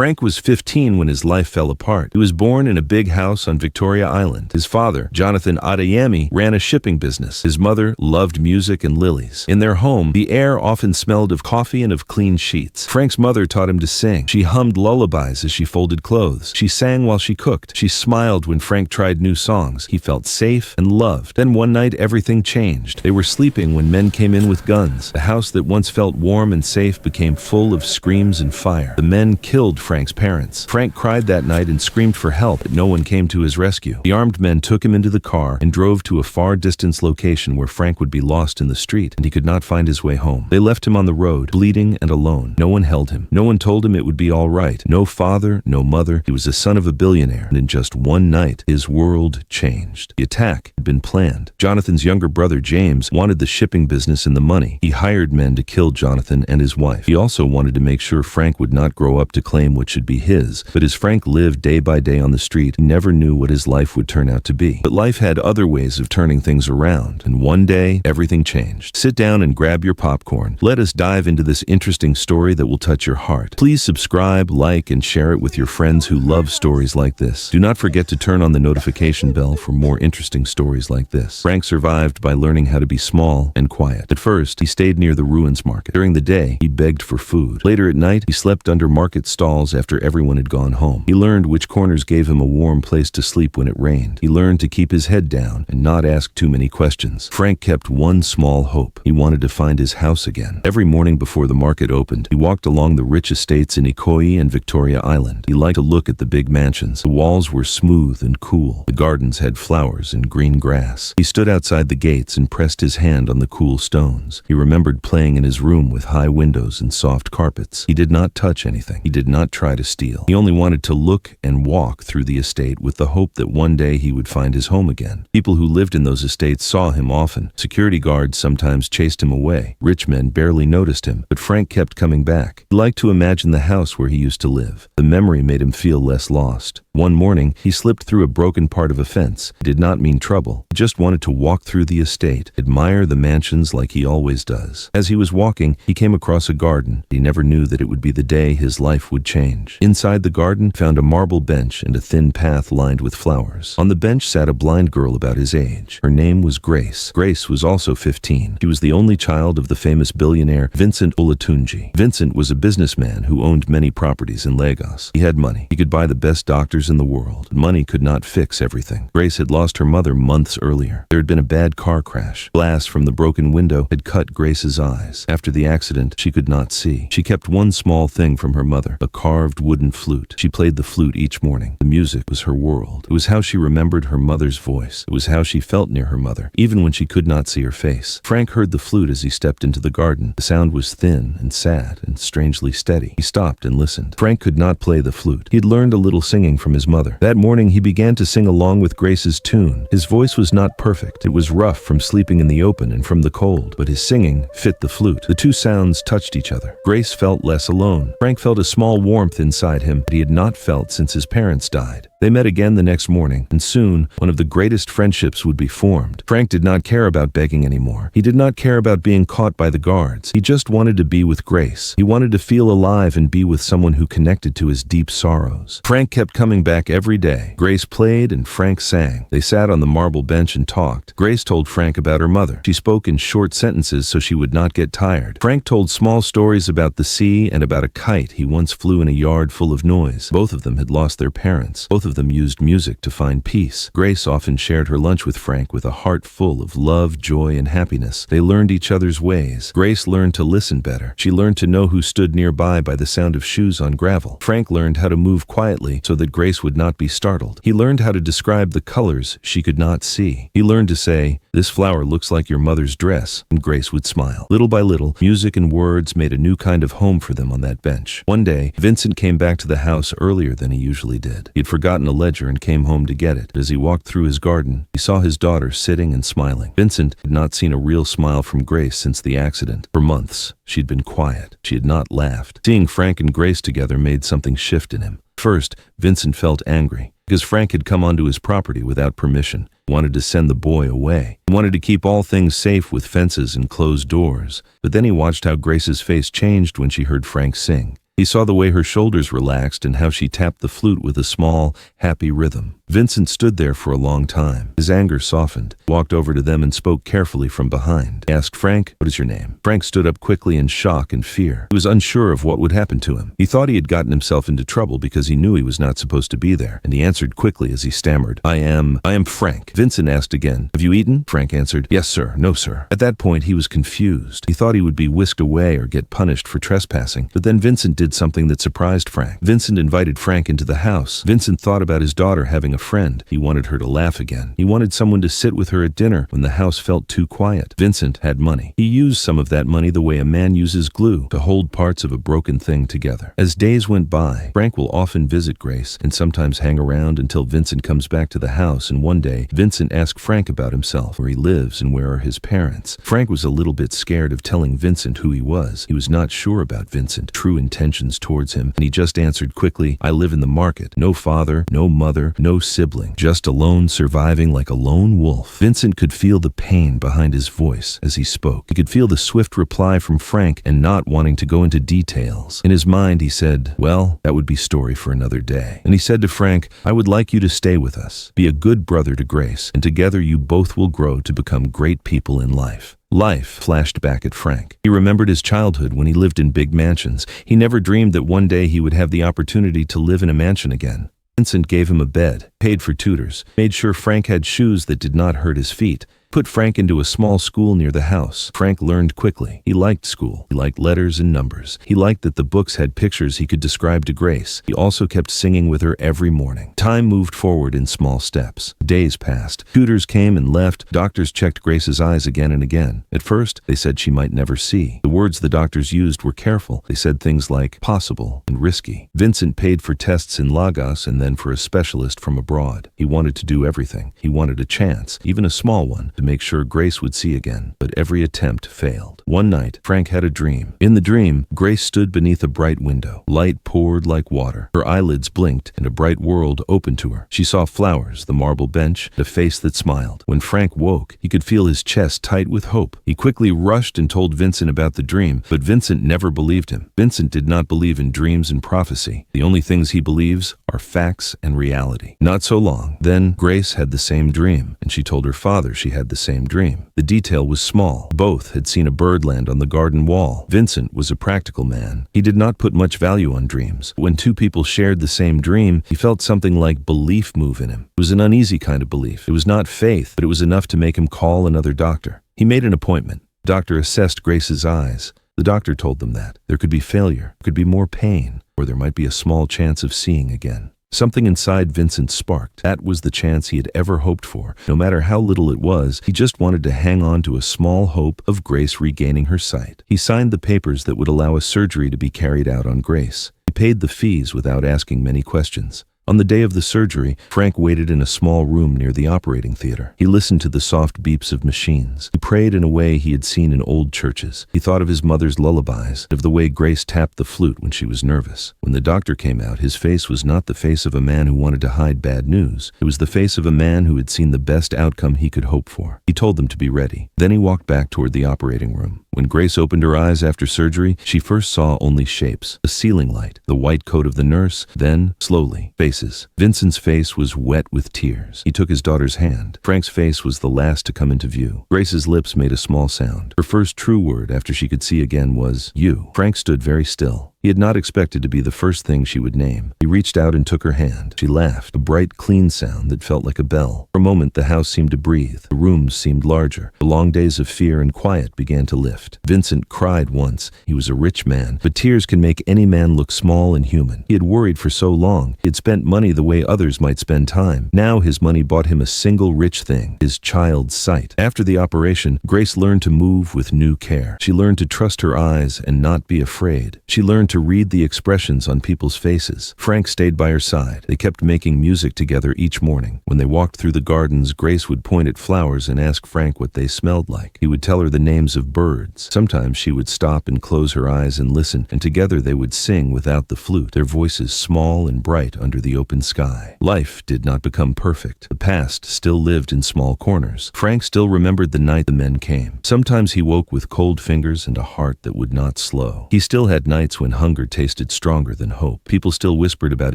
Frank was 15 when his life fell apart. He was born in a big house on Victoria Island. His father, Jonathan Adeyemi, ran a shipping business. His mother loved music and lilies. In their home, the air often smelled of coffee and of clean sheets. Frank's mother taught him to sing. She hummed lullabies as she folded clothes. She sang while she cooked. She smiled when Frank tried new songs. He felt safe and loved. Then one night, everything changed. They were sleeping when men came in with guns. The house that once felt warm and safe became full of screams and fire. The men killed Frank's parents. Frank cried that night and screamed for help, but no one came to his rescue. The armed men took him into the car and drove to a far distance location where Frank would be lost in the street, and he could not find his way home. They left him on the road, bleeding and alone. No one held him. No one told him it would be all right. No father, no mother. He was the son of a billionaire, and in just one night, his world changed. The attack had been planned. Jonathan's younger brother, James, wanted the shipping business and the money. He hired men to kill Jonathan and his wife. He also wanted to make sure Frank would not grow up to claim what should be his. But as Frank lived day by day on the street, he never knew what his life would turn out to be. But life had other ways of turning things around, and one day, everything changed. Sit down and grab your popcorn. Let us dive into this interesting story that will touch your heart. Please subscribe, like, and share it with your friends who love stories like this. Do not forget to turn on the notification bell for more interesting stories like this. Frank survived by learning how to be small and quiet. At first, he stayed near the ruins market. During the day, he begged for food. Later at night, he slept under market stalls after everyone had gone home. He learned which corners gave him a warm place to sleep when it rained. He learned to keep his head down and not ask too many questions. Frank kept one small hope. He wanted to find his house again. Every morning before the market opened, he walked along the rich estates in Ikoyi and Victoria Island. He liked to look at the big mansions. The walls were smooth and cool. The gardens had flowers and green grass. He stood outside the gates and pressed his hand on the cool stones. He remembered playing in his room with high windows and soft carpets. He did not touch anything. He did not try to steal. He only wanted to look and walk through the estate with the hope that one day he would find his home again. People who lived in those estates saw him often. Security guards sometimes chased him away. Rich men barely noticed him, but Frank kept coming back. He liked to imagine the house where he used to live. The memory made him feel less lost. One morning, he slipped through a broken part of a fence. He did not mean trouble. He just wanted to walk through the estate, admire the mansions like he always does. As he was walking, he came across a garden. He never knew that it would be the day his life would change. Inside the garden, found a marble bench and a thin path lined with flowers. On the bench sat a blind girl about his age. Her name was Grace. Grace was also 15. She was the only child of the famous billionaire Vincent Olatunji. Vincent was a businessman who owned many properties in Lagos. He had money. He could buy the best doctors in the world. Money could not fix everything. Grace had lost her mother months earlier. There had been a bad car crash. Glass from the broken window had cut Grace's eyes. After the accident, she could not see. She kept one small thing from her mother, a carved wooden flute. She played the flute each morning. The music was her world. It was how she remembered her mother's voice. It was how she felt near her mother, even when she could not see her face. Frank heard the flute as he stepped into the garden. The sound was thin and sad and strangely steady. He stopped and listened. Frank could not play the flute. He had learned a little singing from his mother. That morning, he began to sing along with Grace's tune. His voice was not perfect. It was rough from sleeping in the open and from the cold, but his singing fit the flute. The two sounds touched each other. Grace felt less alone. Frank felt a small warmth inside him that he had not felt since his parents died. They met again the next morning, and soon, one of the greatest friendships would be formed. Frank did not care about begging anymore. He did not care about being caught by the guards. He just wanted to be with Grace. He wanted to feel alive and be with someone who connected to his deep sorrows. Frank kept coming back every day. Grace played and Frank sang. They sat on the marble bench and talked. Grace told Frank about her mother. She spoke in short sentences so she would not get tired. Frank told small stories about the sea and about a kite he once flew in a yard full of noise. Both of them had lost their parents. Both of them used music to find peace. Grace often shared her lunch with Frank with a heart full of love, joy, and happiness. They learned each other's ways. Grace learned to listen better. She learned to know who stood nearby by the sound of shoes on gravel. Frank learned how to move quietly so that Grace would not be startled. He learned how to describe the colors she could not see. He learned to say, "This flower looks like your mother's dress," and Grace would smile. Little by little, music and words made a new kind of home for them on that bench. One day, Vincent came back to the house earlier than he usually did. He had forgotten a ledger and came home to get it. As he walked through his garden, he saw his daughter sitting and smiling. Vincent had not seen a real smile from Grace since the accident. For months, she'd been quiet. She had not laughed. Seeing Frank and Grace together made something shift in him. First, Vincent felt angry because Frank had come onto his property without permission. He wanted to send the boy away. He wanted to keep all things safe with fences and closed doors. But then he watched how Grace's face changed when she heard Frank sing. He saw the way her shoulders relaxed and how she tapped the flute with a small, happy rhythm. Vincent stood there for a long time. His anger softened, walked over to them and spoke carefully from behind. He asked Frank, "What is your name?" Frank stood up quickly in shock and fear. He was unsure of what would happen to him. He thought he had gotten himself into trouble because he knew he was not supposed to be there, and he answered quickly as he stammered, I am Frank." Vincent asked again, "Have you eaten?" Frank answered, "Yes, sir. No, sir." At that point, he was confused. He thought he would be whisked away or get punished for trespassing, but then Vincent did something that surprised Frank. Vincent invited Frank into the house. Vincent thought about his daughter having a friend. He wanted her to laugh again. He wanted someone to sit with her at dinner when the house felt too quiet. Vincent had money. He used some of that money the way a man uses glue to hold parts of a broken thing together. As days went by, Frank will often visit Grace and sometimes hang around until Vincent comes back to the house, and one day, Vincent asked Frank about himself, where he lives and where are his parents. Frank was a little bit scared of telling Vincent who he was. He was not sure about Vincent's true intentions towards him, and he just answered quickly, "I live in the market. No father, no mother, no sibling. Just alone, surviving like a lone wolf." Vincent could feel the pain behind his voice as he spoke. He could feel the swift reply from Frank and not wanting to go into details. In his mind, he said, "Well, that would be story for another day." And he said to Frank, "I would like you to stay with us. Be a good brother to Grace, and together you both will grow to become great people in life." Life flashed back at Frank. He remembered his childhood when he lived in big mansions. He never dreamed that one day he would have the opportunity to live in a mansion again. Vincent gave him a bed, paid for tutors, made sure Frank had shoes that did not hurt his feet, put Frank into a small school near the house. Frank learned quickly. He liked school. He liked letters and numbers. He liked that the books had pictures he could describe to Grace. He also kept singing with her every morning. Time moved forward in small steps. Days passed. Tutors came and left. Doctors checked Grace's eyes again and again. At first, they said she might never see. The words the doctors used were careful. They said things like possible and risky. Vincent paid for tests in Lagos and then for a specialist from abroad. He wanted to do everything. He wanted a chance, even a small one, to make sure Grace would see again, but every attempt failed. One night, Frank had a dream. In the dream, Grace stood beneath a bright window. Light poured like water. Her eyelids blinked, and a bright world opened to her. She saw flowers, the marble bench, and a face that smiled. When Frank woke, he could feel his chest tight with hope. He quickly rushed and told Vincent about the dream, but Vincent never believed him. Vincent did not believe in dreams and prophecy. The only things he believes are facts and reality. Not so long. Then Grace had the same dream, and she told her father she had the same dream. The detail was small. Both had seen a bird land on the garden wall. Vincent was a practical man. He did not put much value on dreams. When two people shared the same dream, he felt something like belief move in him. It was an uneasy kind of belief. It was not faith, but it was enough to make him call another doctor. He made an appointment. The doctor assessed Grace's eyes. The doctor told them that there could be failure, could be more pain, or there might be a small chance of seeing again. Something inside Vincent sparked. That was the chance he had ever hoped for. No matter how little it was, he just wanted to hang on to a small hope of Grace regaining her sight. He signed the papers that would allow a surgery to be carried out on Grace. He paid the fees without asking many questions. On the day of the surgery, Frank waited in a small room near the operating theater. He listened to the soft beeps of machines. He prayed in a way he had seen in old churches. He thought of his mother's lullabies, of the way Grace tapped the flute when she was nervous. When the doctor came out, his face was not the face of a man who wanted to hide bad news. It was the face of a man who had seen the best outcome he could hope for. He told them to be ready. Then he walked back toward the operating room. When Grace opened her eyes after surgery, she first saw only shapes, a ceiling light, the white coat of the nurse, then, slowly, faces. Vincent's face was wet with tears. He took his daughter's hand. Frank's face was the last to come into view. Grace's lips made a small sound. Her first true word after she could see again was, "You." Frank stood very still. He had not expected to be the first thing she would name. He reached out and took her hand. She laughed, a bright, clean sound that felt like a bell. For a moment, the house seemed to breathe. The rooms seemed larger. The long days of fear and quiet began to lift. Vincent cried once. He was a rich man, but tears can make any man look small and human. He had worried for so long. He had spent money the way others might spend time. Now his money bought him a single rich thing, his child's sight. After the operation, Grace learned to move with new care. She learned to trust her eyes and not be afraid. She learned to read the expressions on people's faces. Frank stayed by her side. They kept making music together each morning. When they walked through the gardens, Grace would point at flowers and ask Frank what they smelled like. He would tell her the names of birds. Sometimes she would stop and close her eyes and listen, and together they would sing without the flute, their voices small and bright under the open sky. Life did not become perfect. The past still lived in small corners. Frank still remembered the night the men came. Sometimes he woke with cold fingers and a heart that would not slow. He still had nights when hunger tasted stronger than hope. People still whispered about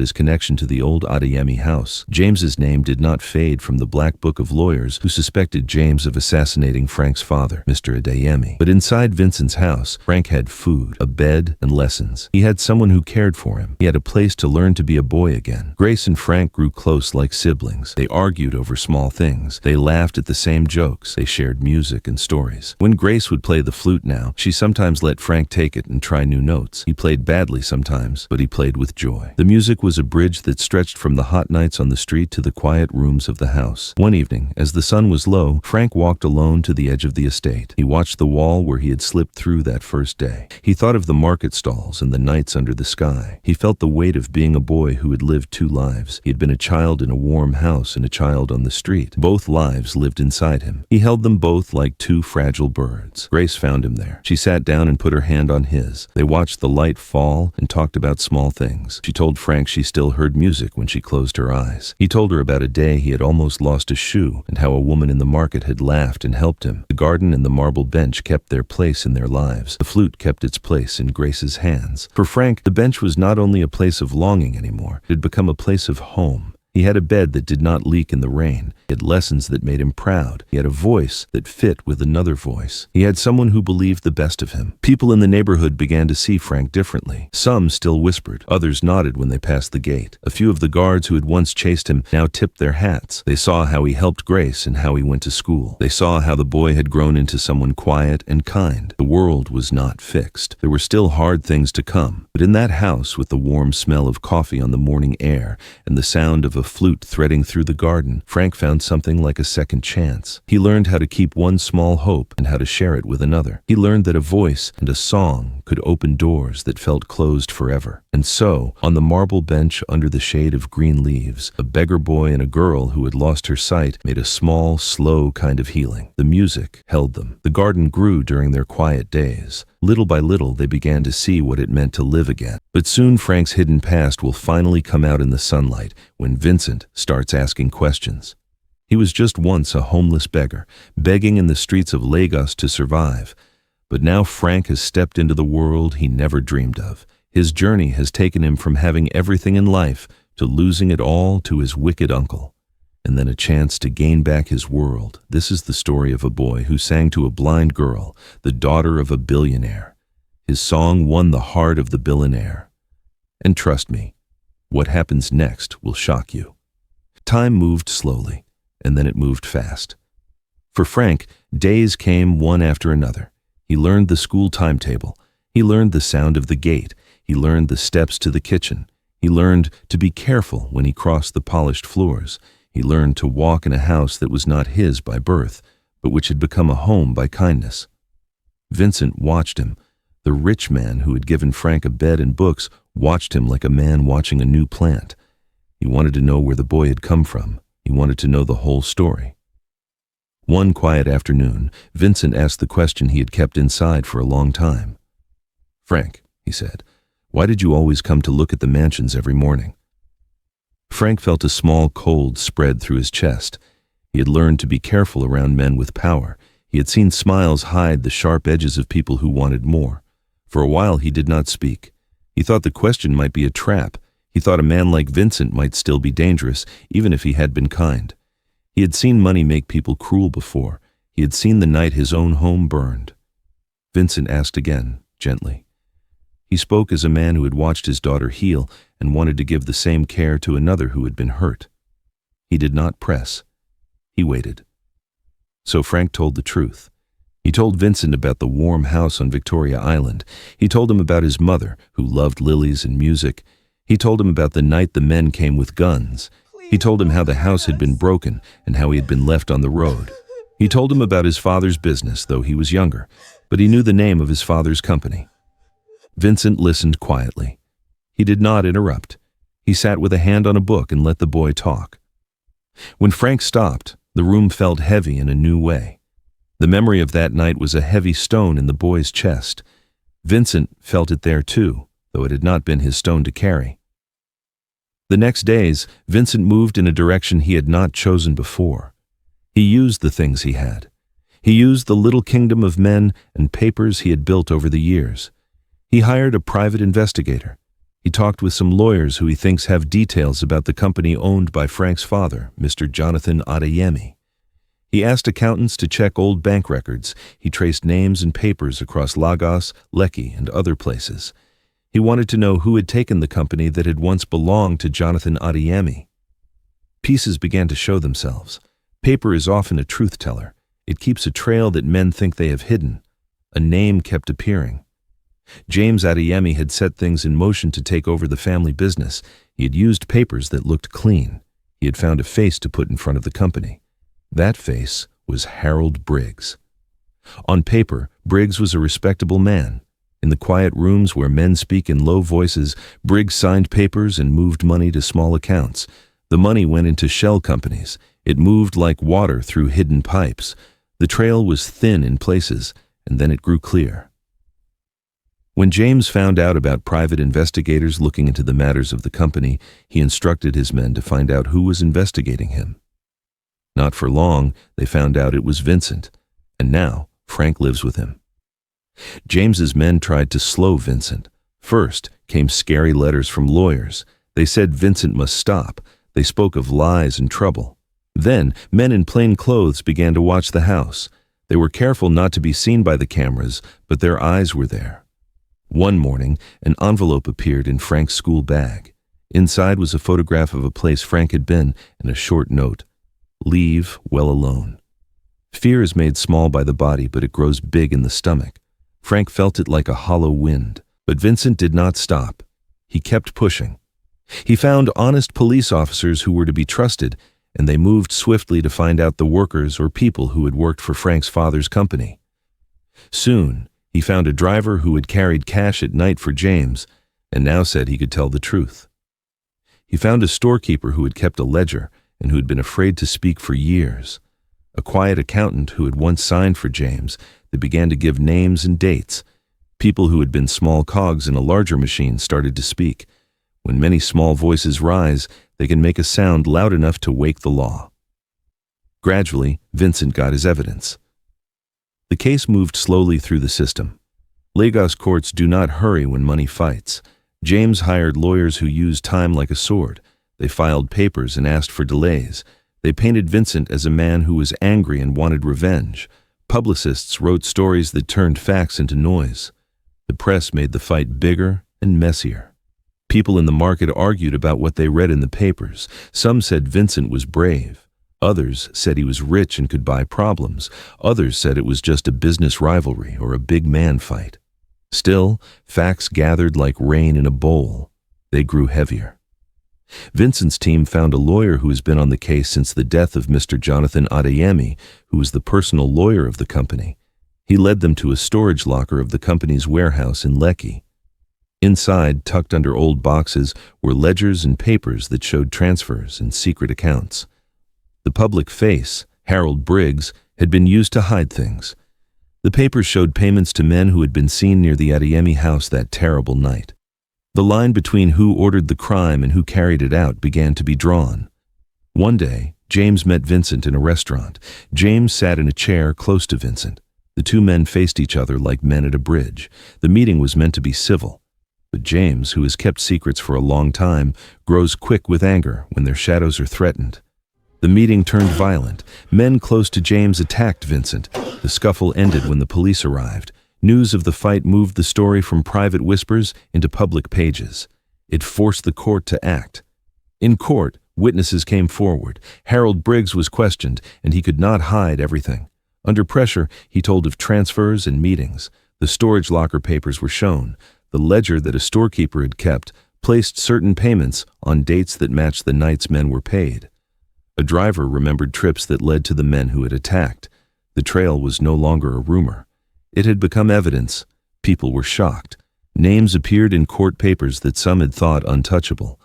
his connection to the old Adeyemi house. James's name did not fade from the black book of lawyers who suspected James of assassinating Frank's father, Mr. Adeyemi. But inside Vincent's house, Frank had food, a bed, and lessons. He had someone who cared for him. He had a place to learn to be a boy again. Grace and Frank grew close like siblings. They argued over small things. They laughed at the same jokes. They shared music and stories. When Grace would play the flute now, she sometimes let Frank take it and try new notes. He played badly sometimes, but he played with joy. The music was a bridge that stretched from the hot nights on the street to the quiet rooms of the house. One evening, as the sun was low, Frank walked alone to the edge of the estate. He watched the wall where he had slipped through that first day. He thought of the market stalls and the nights under the sky. He felt the weight of being a boy who had lived two lives. He had been a child in a warm house and a child on the street. Both lives lived inside him. He held them both like two fragile birds. Grace found him there. She sat down and put her hand on his. They watched the light fall and talked about small things. She told Frank she still heard music when she closed her eyes. He told her about a day he had almost lost a shoe and how a woman in the market had laughed and helped him. The garden and the marble bench kept their place in their lives. The flute kept its place in Grace's hands. For Frank, the bench was not only a place of longing anymore. It had become a place of home. He had a bed that did not leak in the rain. He had lessons that made him proud. He had a voice that fit with another voice. He had someone who believed the best of him. People in the neighborhood began to see Frank differently. Some still whispered. Others nodded when they passed the gate. A few of the guards who had once chased him now tipped their hats. They saw how he helped Grace and how he went to school. They saw how the boy had grown into someone quiet and kind. The world was not fixed. There were still hard things to come. But in that house, with the warm smell of coffee on the morning air and the sound of a flute threading through the garden, Frank found something like a second chance. He learned how to keep one small hope and how to share it with another. He learned that a voice and a song could open doors that felt closed forever. And so, on the marble bench under the shade of green leaves, a beggar boy and a girl who had lost her sight made a small, slow kind of healing. The music held them. The garden grew during their quiet days. Little by little, they began to see what it meant to live again. But soon Frank's hidden past will finally come out in the sunlight when Vincent starts asking questions. He was just once a homeless beggar, begging in the streets of Lagos to survive. But now Frank has stepped into the world he never dreamed of. His journey has taken him from having everything in life to losing it all to his wicked uncle, and then a chance to gain back his world. This is the story of a boy who sang to a blind girl, the daughter of a billionaire. His song won the heart of the billionaire. And trust me, what happens next will shock you. Time moved slowly, and then it moved fast. For Frank, days came one after another. He learned the school timetable. He learned the sound of the gate. He learned the steps to the kitchen. He learned to be careful when he crossed the polished floors. He learned to walk in a house that was not his by birth, but which had become a home by kindness. Vincent watched him. The rich man who had given Frank a bed and books watched him like a man watching a new plant. He wanted to know where the boy had come from. He wanted to know the whole story. One quiet afternoon, Vincent asked the question he had kept inside for a long time. "Frank," he said, "why did you always come to look at the mansions every morning?" Frank felt a small cold spread through his chest. He had learned to be careful around men with power. He had seen smiles hide the sharp edges of people who wanted more. For a while he did not speak. He thought the question might be a trap. He thought a man like Vincent might still be dangerous, even if he had been kind. He had seen money make people cruel before. He had seen the night his own home burned. Vincent asked again, gently. He spoke as a man who had watched his daughter heal and wanted to give the same care to another who had been hurt. He did not press. He waited. So Frank told the truth. He told Vincent about the warm house on Victoria Island. He told him about his mother, who loved lilies and music. He told him about the night the men came with guns. He told him how the house had been broken and how he had been left on the road. He told him about his father's business, though he was younger, but he knew the name of his father's company. Vincent listened quietly. He did not interrupt. He sat with a hand on a book and let the boy talk. When Frank stopped, the room felt heavy in a new way. The memory of that night was a heavy stone in the boy's chest. Vincent felt it there too, though it had not been his stone to carry. The next days, Vincent moved in a direction he had not chosen before. He used the things he had. He used the little kingdom of men and papers he had built over the years. He hired a private investigator. He talked with some lawyers who he thinks have details about the company owned by Frank's father, Mr. Jonathan Adeyemi. He asked accountants to check old bank records. He traced names and papers across Lagos, Lekki, and other places. He wanted to know who had taken the company that had once belonged to Jonathan Adeyemi. Pieces began to show themselves. Paper is often a truth teller. It keeps a trail that men think they have hidden. A name kept appearing. James Adeyemi had set things in motion to take over the family business. He had used papers that looked clean. He had found a face to put in front of the company. That face was Harold Briggs. On paper, Briggs was a respectable man. In the quiet rooms where men speak in low voices, Briggs signed papers and moved money to small accounts. The money went into shell companies. It moved like water through hidden pipes. The trail was thin in places, and then it grew clear. When James found out about private investigators looking into the matters of the company, he instructed his men to find out who was investigating him. Not for long, they found out it was Vincent, and now Frank lives with him. James's men tried to slow Vincent. First came scary letters from lawyers. They said Vincent must stop. They spoke of lies and trouble. Then men in plain clothes began to watch the house. They were careful not to be seen by the cameras, but their eyes were there. One morning, an envelope appeared in Frank's school bag. Inside was a photograph of a place Frank had been and a short note. Leave well alone. Fear is made small by the body, but it grows big in the stomach. Frank felt it like a hollow wind, but Vincent did not stop. He kept pushing. He found honest police officers who were to be trusted, and they moved swiftly to find out the workers or people who had worked for Frank's father's company. Soon, he found a driver who had carried cash at night for James, and now said he could tell the truth. He found a storekeeper who had kept a ledger and who had been afraid to speak for years. A quiet accountant who had once signed for James that began to give names and dates. People who had been small cogs in a larger machine started to speak. When many small voices rise, they can make a sound loud enough to wake the law. Gradually, Vincent got his evidence. The case moved slowly through the system. Lagos courts do not hurry when money fights. James hired lawyers who used time like a sword. They filed papers and asked for delays. They painted Vincent as a man who was angry and wanted revenge. Publicists wrote stories that turned facts into noise. The press made the fight bigger and messier. People in the market argued about what they read in the papers. Some said Vincent was brave. Others said he was rich and could buy problems. Others said it was just a business rivalry or a big man fight. Still, facts gathered like rain in a bowl. They grew heavier. Vincent's team found a lawyer who has been on the case since the death of Mr. Jonathan Adeyemi, who was the personal lawyer of the company. He led them to a storage locker of the company's warehouse in Lekki. Inside, tucked under old boxes, were ledgers and papers that showed transfers and secret accounts. The public face, Harold Briggs, had been used to hide things. The papers showed payments to men who had been seen near the Adeyemi house that terrible night. The line between who ordered the crime and who carried it out began to be drawn. One day, James met Vincent in a restaurant. James sat in a chair close to Vincent. The two men faced each other like men at a bridge. The meeting was meant to be civil. But James, who has kept secrets for a long time, grows quick with anger when their shadows are threatened. The meeting turned violent. Men close to James attacked Vincent. The scuffle ended when the police arrived. News of the fight moved the story from private whispers into public pages. It forced the court to act. In court, witnesses came forward. Harold Briggs was questioned, and he could not hide everything. Under pressure, he told of transfers and meetings. The storage locker papers were shown. The ledger that a storekeeper had kept placed certain payments on dates that matched the nights men were paid. A driver remembered trips that led to the men who had attacked. The trail was no longer a rumor. It had become evidence. People were shocked. Names appeared in court papers that some had thought untouchable.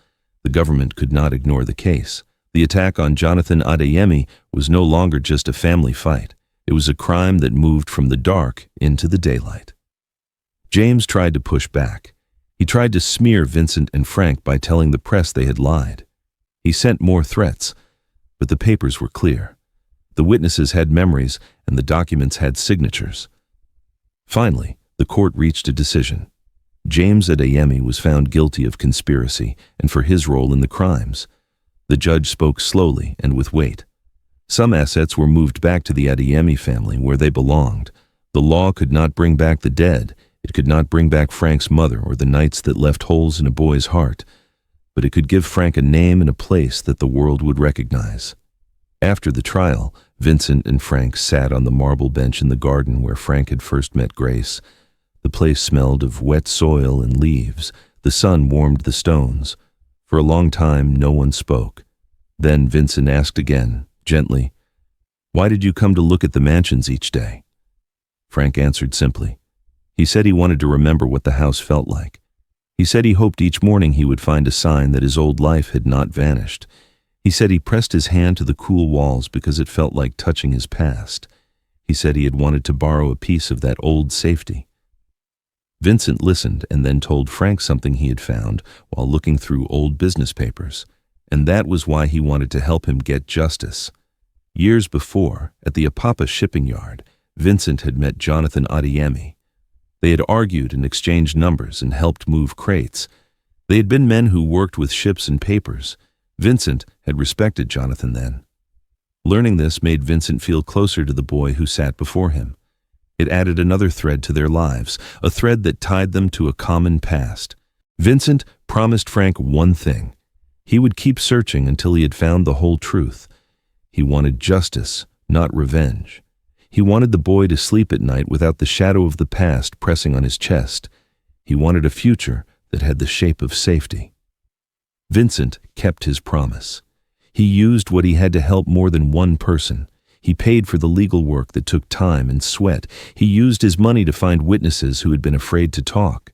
The government could not ignore the case. The attack on Jonathan Adeyemi was no longer just a family fight. It was a crime that moved from the dark into the daylight. James tried to push back. He tried to smear Vincent and Frank by telling the press they had lied. He sent more threats, but the papers were clear. The witnesses had memories, and the documents had signatures. Finally, the court reached a decision. James Adeyemi was found guilty of conspiracy and for his role in the crimes. The judge spoke slowly and with weight. Some assets were moved back to the Adeyemi family where they belonged. The law could not bring back the dead. It could not bring back Frank's mother or the nights that left holes in a boy's heart. But it could give Frank a name and a place that the world would recognize. After the trial, Vincent and Frank sat on the marble bench in the garden where Frank had first met Grace. The place smelled of wet soil and leaves. The sun warmed the stones. For a long time, no one spoke. Then Vincent asked again, gently, "Why did you come to look at the mansions each day?" Frank answered simply. He said he wanted to remember what the house felt like. He said he hoped each morning he would find a sign that his old life had not vanished. He said he pressed his hand to the cool walls because it felt like touching his past. He said he had wanted to borrow a piece of that old safety. Vincent listened and then told Frank something he had found while looking through old business papers, and that was why he wanted to help him get justice. Years before, at the Apapa shipping yard, Vincent had met Jonathan Adeyemi. They had argued and exchanged numbers and helped move crates. They had been men who worked with ships and papers. Vincent had respected Jonathan then. Learning this made Vincent feel closer to the boy who sat before him. It added another thread to their lives, a thread that tied them to a common past. Vincent promised Frank one thing. He would keep searching until he had found the whole truth. He wanted justice, not revenge. He wanted the boy to sleep at night without the shadow of the past pressing on his chest. He wanted a future that had the shape of safety. Vincent kept his promise. He used what he had to help more than one person. He paid for the legal work that took time and sweat. He used his money to find witnesses who had been afraid to talk.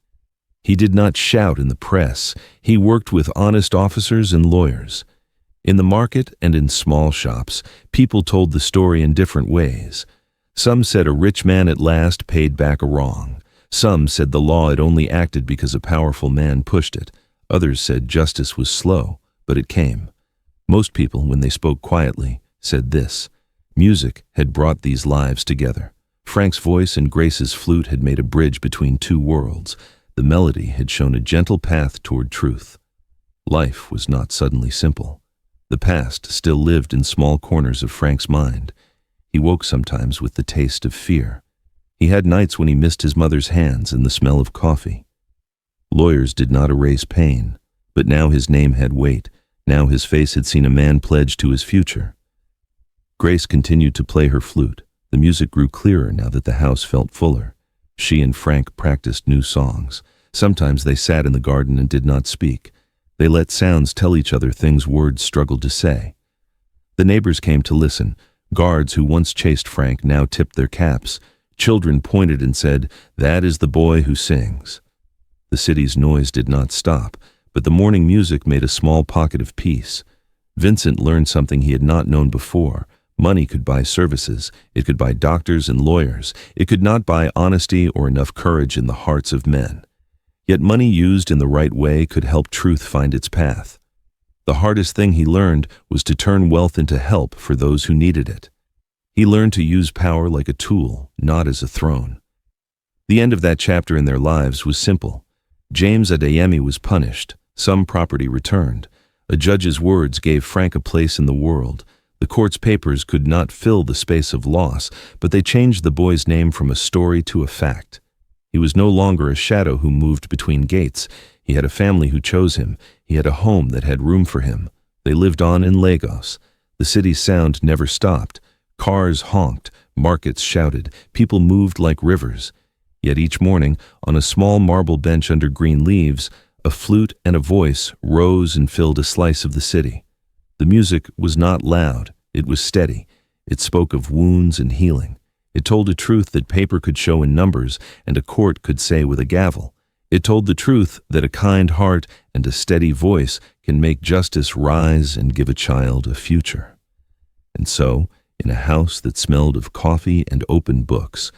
He did not shout in the press. He worked with honest officers and lawyers. In the market and in small shops, people told the story in different ways. Some said a rich man at last paid back a wrong. Some said the law had only acted because a powerful man pushed it. Others said justice was slow, but it came. Most people, when they spoke quietly, said this: music had brought these lives together. Frank's voice and Grace's flute had made a bridge between two worlds. The melody had shown a gentle path toward truth. Life was not suddenly simple. The past still lived in small corners of Frank's mind. He woke sometimes with the taste of fear. He had nights when he missed his mother's hands and the smell of coffee. Lawyers did not erase pain, but now his name had weight. Now his face had seen a man pledged to his future. Grace continued to play her flute. The music grew clearer now that the house felt fuller. She and Frank practiced new songs. Sometimes they sat in the garden and did not speak. They let sounds tell each other things words struggled to say. The neighbors came to listen. Guards who once chased Frank now tipped their caps. Children pointed and said, "That is the boy who sings." The city's noise did not stop, but the morning music made a small pocket of peace. Vincent learned something he had not known before. Money could buy services. It could buy doctors and lawyers. It could not buy honesty or enough courage in the hearts of men. Yet money used in the right way could help truth find its path. The hardest thing he learned was to turn wealth into help for those who needed it. He learned to use power like a tool, not as a throne. The end of that chapter in their lives was simple. James Adeyemi was punished. Some property returned. A judge's words gave Frank a place in the world. The court's papers could not fill the space of loss, but they changed the boy's name from a story to a fact. He was no longer a shadow who moved between gates. He had a family who chose him. He had a home that had room for him. They lived on in Lagos. The city's sound never stopped. Cars honked, markets shouted, people moved like rivers. Yet each morning, on a small marble bench under green leaves, a flute and a voice rose and filled a slice of the city. The music was not loud, it was steady. It spoke of wounds and healing. It told a truth that paper could show in numbers and a court could say with a gavel. It told the truth that a kind heart and a steady voice can make justice rise and give a child a future. And so, in a house that smelled of coffee and open books,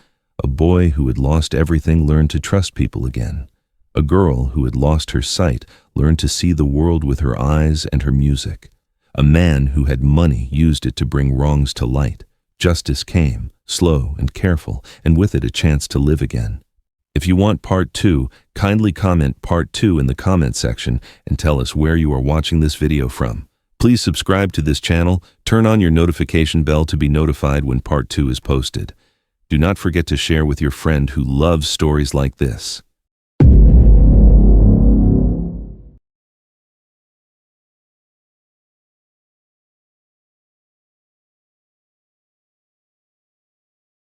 a boy who had lost everything learned to trust people again. A girl who had lost her sight learned to see the world with her eyes and her music. A man who had money used it to bring wrongs to light. Justice came, slow and careful, and with it a chance to live again. If you want part 2, kindly comment part 2 in the comment section and tell us where you are watching this video from. Please subscribe to this channel, turn on your notification bell to be notified when part 2 is posted. Do not forget to share with your friend who loves stories like this.